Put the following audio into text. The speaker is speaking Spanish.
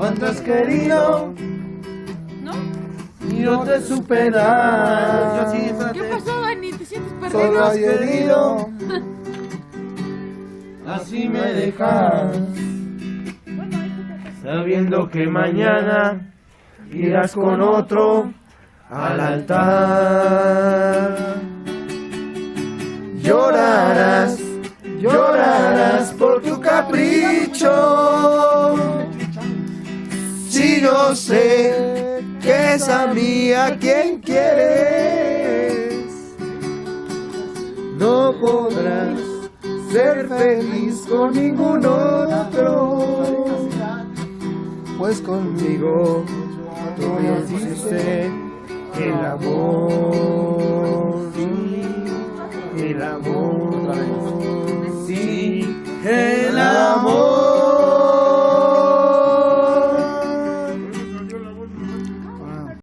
cuánto has querido, ¿No? y no te supe dar. Yo sí, espérate. ¿Qué pasó, Dani? ¿Te sientes Solo perdido? has querido, así me dejas, sabiendo que mañana irás con otro al altar. Llorarás, llorarás por tu capricho. Si yo sé que es a mí a quien quieres, no podrás ser feliz con ningún otro, pues conmigo tú me hiciste el amor, el amor, sí, el amor.